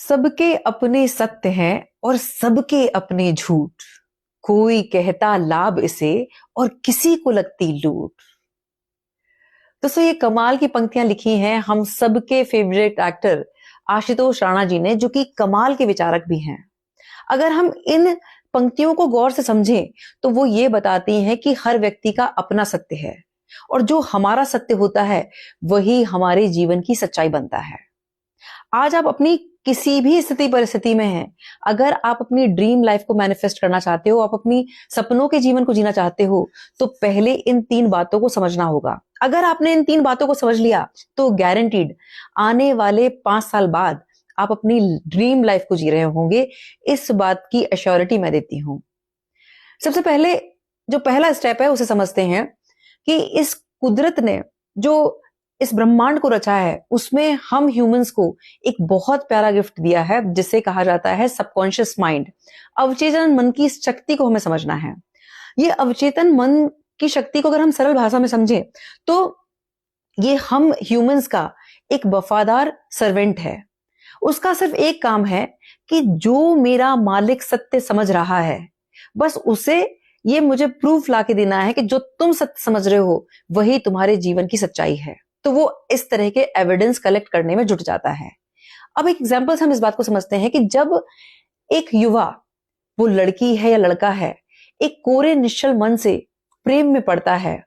सबके अपने सत्य हैं और सबके अपने झूठ। कोई कहता लाभ इसे और किसी को लगती लूट। दोस्तों, ये कमाल की पंक्तियां लिखी हैं हम सबके फेवरेट एक्टर आशुतोष राणा जी ने, जो कि कमाल के विचारक भी हैं। अगर हम इन पंक्तियों को गौर से समझें तो वो ये बताती हैं कि हर व्यक्ति का अपना सत्य है और जो हमारा सत्य होता है वही हमारे जीवन की सच्चाई बनता है। आज आप अपनी किसी भी स्थिति परिस्थिति में हैं, अगर आप अपनी ड्रीम लाइफ को मैनिफेस्ट करना चाहते हो, आप अपनी सपनों के जीवन को जीना चाहते हो, तो पहले इन 3 बातों को समझना होगा। अगर आपने इन 3 बातों को समझ लिया तो गारंटीड आने वाले 5 साल बाद आप अपनी ड्रीम लाइफ को जी रहे होंगे। इस बात की एश्योरिटी मैं देती हूं। सबसे पहले जो पहला स्टेप है उसे समझते हैं कि इस कुदरत ने जो इस ब्रह्मांड को रचा है उसमें हम ह्यूमंस को एक बहुत प्यारा गिफ्ट दिया है, जिसे कहा जाता है सबकॉन्शियस माइंड। अवचेतन मन की शक्ति को हमें समझना है। ये अवचेतन मन की शक्ति को अगर हम सरल भाषा में समझें तो ये हम ह्यूमंस का एक वफादार सर्वेंट है। उसका सिर्फ एक काम है कि जो मेरा मालिक सत्य समझ रहा है, बस उसे ये मुझे प्रूफ लाके देना है कि जो तुम सत्य समझ रहे हो वही तुम्हारे जीवन की सच्चाई है। तो वो इस तरह के एविडेंस कलेक्ट करने में जुट जाता है। अब एक एग्जांपल से हम इस बात को समझते हैं कि जब एक युवा, वो लड़की है या लड़का है, एक कोरे निश्चल मन से प्रेम में पड़ता है,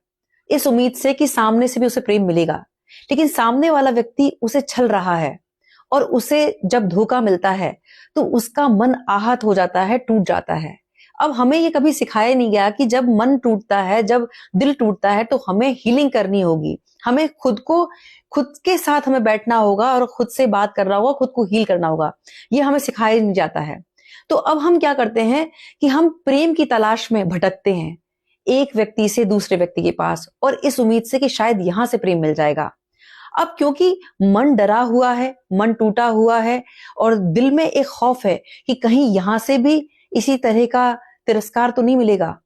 इस उम्मीद से कि सामने से भी उसे प्रेम मिलेगा, लेकिन सामने वाला व्यक्ति उसे छल रहा है और उसे जब धोखा मिलता है तो उसका मन आहत हो जाता है, टूट जाता है। अब हमें ये कभी सिखाया नहीं गया कि जब मन टूटता है, जब दिल टूटता है तो हमें हीलिंग करनी होगी। हमें खुद के साथ हमें बैठना होगा और खुद से बात करना होगा, खुद को हील करना होगा। ये हमें सिखाया नहीं जाता है। तो अब हम क्या करते हैं कि हम प्रेम की तलाश में भटकते हैं, एक व्यक्ति से दूसरे व्यक्ति के पास, और इस उम्मीद से कि शायद यहां से प्रेम मिल जाएगा। अब क्योंकि मन डरा हुआ है, मन टूटा हुआ है और दिल में एक खौफ है कि कहीं यहां से भी इसी तरह का तिरस्कार तो नहीं मिलेगा,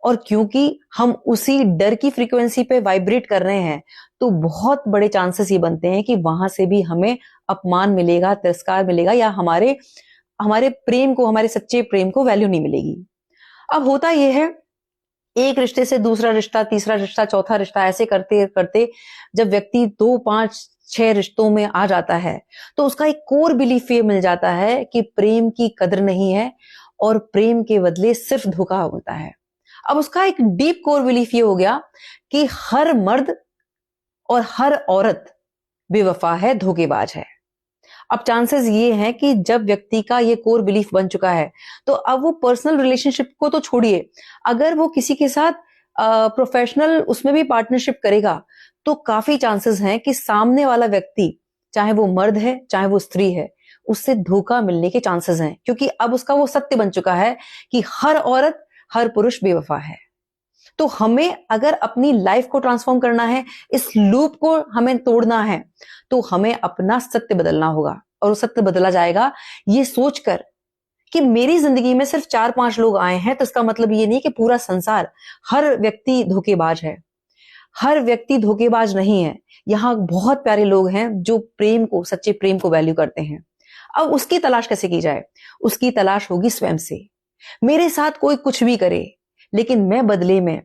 और क्योंकि हम उसी डर की फ्रीक्वेंसी पे वाइब्रेट कर रहे हैं, तो बहुत बड़े चांसेस ये बनते हैं कि वहां से भी हमें अपमान मिलेगा, तिरस्कार मिलेगा, या हमारे हमारे प्रेम को, हमारे सच्चे प्रेम को वैल्यू नहीं मिलेगी। अब होता यह है, एक रिश्ते से दूसरा रिश्ता, तीसरा रिश्ता, चौथा रिश्ता, ऐसे करते करते जब व्यक्ति 2, 5, 6 रिश्तों में आ जाता है तो उसका एक कोर बिलीफ ये मिल जाता है कि प्रेम की कदर नहीं है और प्रेम के बदले सिर्फ धोखा होता है। अब उसका एक डीप कोर बिलीफ ये हो गया कि हर मर्द और हर औरत बेवफा है, धोखेबाज है। अब चांसेस ये हैं कि जब व्यक्ति का ये कोर बिलीफ बन चुका है तो अब वो पर्सनल रिलेशनशिप को तो छोड़िए, अगर वो किसी के साथ प्रोफेशनल उसमें भी पार्टनरशिप करेगा तो काफी चांसेस हैं कि सामने वाला व्यक्ति, चाहे वो मर्द है चाहे वो स्त्री है, उससे धोखा मिलने के चांसेस हैं, क्योंकि अब उसका वो सत्य बन चुका है कि हर औरत, हर पुरुष बेवफा है। तो हमें अगर अपनी लाइफ को ट्रांसफॉर्म करना है, इस लूप को हमें तोड़ना है, तो हमें अपना सत्य बदलना होगा। और वो सत्य बदला जाएगा ये सोचकर कि मेरी जिंदगी में सिर्फ 4-5 लोग आए हैं तो इसका मतलब ये नहीं कि पूरा संसार, हर व्यक्ति धोखेबाज है। हर व्यक्ति धोखेबाज नहीं है। यहाँ बहुत प्यारे लोग हैं जो प्रेम को, सच्चे प्रेम को वैल्यू करते हैं। अब उसकी तलाश कैसे की जाए? उसकी तलाश होगी स्वयं से। मेरे साथ कोई कुछ भी करे, लेकिन मैं बदले में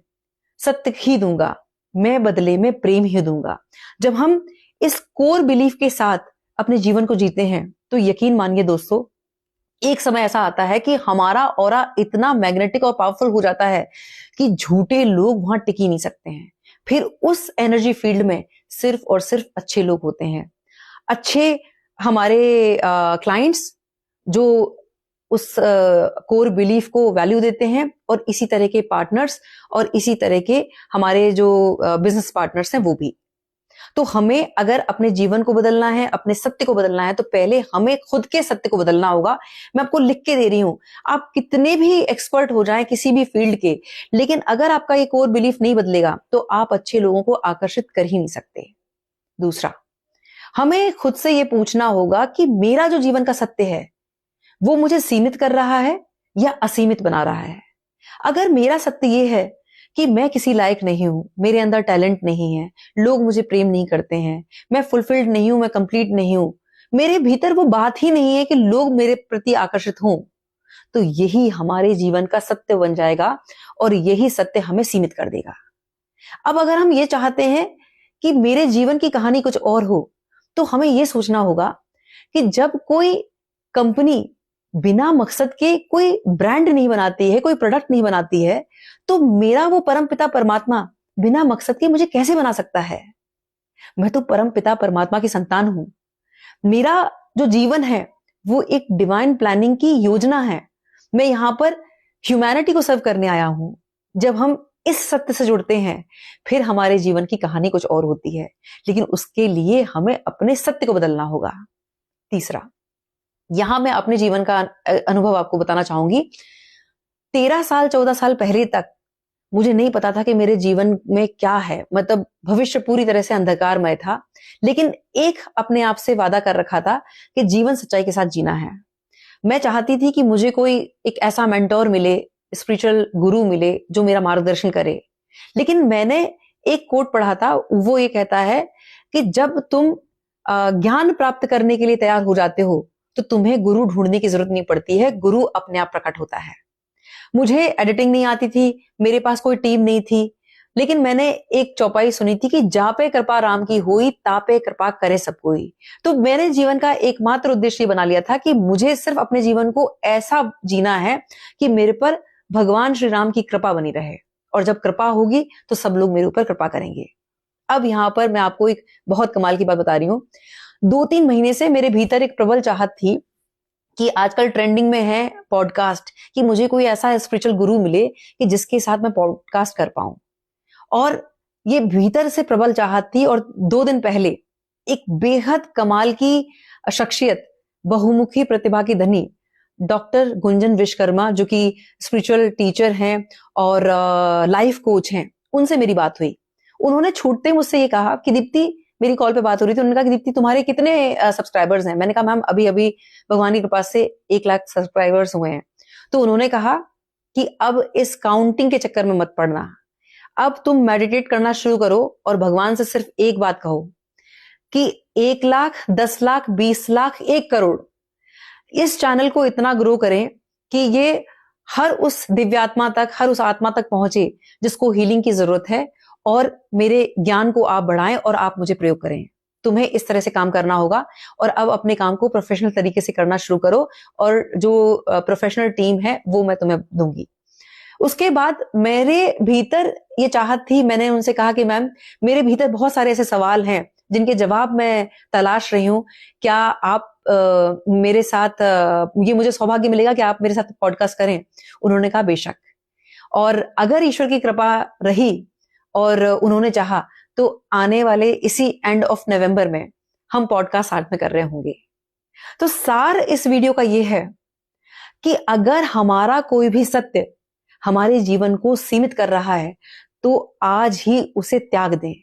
सत्य ही दूंगा, मैं बदले में प्रेम ही दूंगा। जब हम इस कोर बिलीफ के साथ अपने जीवन को जीते हैं तो यकीन मानिए दोस्तों, एक समय ऐसा आता है कि हमारा ऑरा इतना मैग्नेटिक और पावरफुल हो जाता है कि झूठे लोग वहां टिक ही नहीं सकते हैं। फिर उस एनर्जी फील्ड में सिर्फ और सिर्फ अच्छे लोग होते हैं। अच्छे हमारे क्लाइंट्स जो उस कोर बिलीफ को वैल्यू देते हैं, और इसी तरह के पार्टनर्स और इसी तरह के हमारे जो बिजनेस पार्टनर्स हैं वो भी। तो हमें अगर अपने जीवन को बदलना है, अपने सत्य को बदलना है, तो पहले हमें खुद के सत्य को बदलना होगा। मैं आपको लिख के दे रही हूं, आप कितने भी एक्सपर्ट हो जाएं किसी भी फील्ड के, लेकिन अगर आपका ये कोर बिलीफ नहीं बदलेगा तो आप अच्छे लोगों को आकर्षित कर ही नहीं सकते। दूसरा, हमें खुद से ये पूछना होगा कि मेरा जो जीवन का सत्य है वो मुझे सीमित कर रहा है या असीमित बना रहा है। अगर मेरा सत्य ये है कि मैं किसी लायक नहीं हूं, मेरे अंदर टैलेंट नहीं है, लोग मुझे प्रेम नहीं करते हैं, मैं फुलफिल्ड नहीं हूं, मैं कंप्लीट नहीं हूं, मेरे भीतर वो बात ही नहीं है कि लोग मेरे प्रति आकर्षित हों, तो यही हमारे जीवन का सत्य बन जाएगा और यही सत्य हमें सीमित कर देगा। अब अगर हम ये चाहते हैं कि मेरे जीवन की कहानी कुछ और हो, तो हमें यह सोचना होगा कि जब कोई कंपनी बिना मकसद के कोई ब्रांड नहीं बनाती है, कोई प्रोडक्ट नहीं बनाती है, तो मेरा वो परम पिता परमात्मा बिना मकसद के मुझे कैसे बना सकता है? मैं तो परम पिता परमात्मा की संतान हूं। मेरा जो जीवन है वो एक डिवाइन प्लानिंग की योजना है। मैं यहां पर ह्यूमैनिटी को सर्व करने आया हूं। जब हम इस सत्य से जुड़ते हैं, फिर हमारे जीवन की कहानी कुछ और होती है, लेकिन उसके लिए हमें अपने सत्य को बदलना होगा। तीसरा, यहां मैं अपने जीवन का अनुभव आपको बताना चाहूंगी। 13 साल 14 साल पहले तक मुझे नहीं पता था कि मेरे जीवन में क्या है, मतलब भविष्य पूरी तरह से अंधकारमय था। लेकिन एक अपने आप से वादा कर रखा था कि जीवन सच्चाई के साथ जीना है। मैं चाहती थी कि मुझे कोई एक ऐसा मेंटोर मिले, स्पिरिचुअल गुरु मिले जो मेरा मार्गदर्शन करे। लेकिन मैंने एक कोट पढ़ा था, वो ये कहता है कि जब तुम ज्ञान प्राप्त करने के लिए तैयार हो जाते हो, तो तुम्हें गुरु ढूंढने की जरूरत नहीं पड़ती है, गुरु अपने आप प्रकट होता है। मुझे एडिटिंग नहीं आती थी, मेरे पास कोई टीम नहीं थी, लेकिन मैंने एक चौपाई सुनी थी कि जा पे कृपा राम की हुई, तापे कृपा करे सब कोई। तो मैंने जीवन का एकमात्र उद्देश्य बना लिया था कि मुझे सिर्फ अपने जीवन को ऐसा जीना है कि मेरे पर भगवान श्री राम की कृपा बनी रहे, और जब कृपा होगी तो सब लोग मेरे ऊपर कृपा करेंगे। अब यहां पर मैं आपको एक बहुत कमाल की बात बता रही हूं। 2-3 महीने से मेरे भीतर एक प्रबल चाहत थी कि आजकल ट्रेंडिंग में है पॉडकास्ट, कि मुझे कोई ऐसा स्पिरिचुअल गुरु मिले कि जिसके साथ मैं पॉडकास्ट कर पाऊं। और ये भीतर से प्रबल चाहत थी। और 2 दिन पहले एक बेहद कमाल की शख्सियत, बहुमुखी प्रतिभा की धनी डॉक्टर गुंजन विश्वकर्मा, जो कि स्पिरिचुअल टीचर हैं और लाइफ कोच हैं, उनसे मेरी बात हुई। उन्होंने छूटते मुझसे ये कहा कि दीप्ति, मेरी कॉल पे बात हो रही थी, उन्होंने कहा कि दीप्ति तुम्हारे कितने सब्सक्राइबर्स हैं? मैंने कहा मैम अभी अभी भगवान की कृपा से 1 लाख सब्सक्राइबर्स हुए हैं। तो उन्होंने कहा कि अब इस काउंटिंग के चक्कर में मत पड़ना, अब तुम मेडिटेट करना शुरू करो और भगवान से सिर्फ एक बात कहो कि 1 लाख, 10 लाख, 20 लाख, 1 करोड़ इस चैनल को इतना ग्रो करें कि ये हर उस दिव्यात्मा तक, हर उस आत्मा तक पहुंचे जिसको हीलिंग की जरूरत है, और मेरे ज्ञान को आप बढ़ाएं और आप मुझे प्रयोग करें। तुम्हें इस तरह से काम करना होगा, और अब अपने काम को प्रोफेशनल तरीके से करना शुरू करो, और जो प्रोफेशनल टीम है वो मैं तुम्हें दूंगी। उसके बाद मेरे भीतर ये चाहत थी, मैंने उनसे कहा कि मैम मेरे भीतर बहुत सारे ऐसे सवाल हैं जिनके जवाब मैं तलाश रही हूं, क्या आप मेरे साथ ये मुझे सौभाग्य मिलेगा कि आप मेरे साथ पॉडकास्ट करें? उन्होंने कहा बेशक। और अगर ईश्वर की कृपा रही और उन्होंने चाहा तो आने वाले इसी एंड ऑफ नवंबर में हम पॉडकास्ट साथ में कर रहे होंगे। तो सार इस वीडियो का ये है कि अगर हमारा कोई भी सत्य हमारे जीवन को सीमित कर रहा है, तो आज ही उसे त्याग दें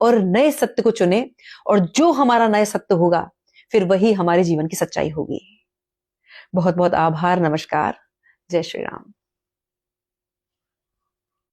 और नए सत्य को चुने, और जो हमारा नया सत्य होगा फिर वही हमारे जीवन की सच्चाई होगी। बहुत बहुत आभार। नमस्कार। जय श्री राम।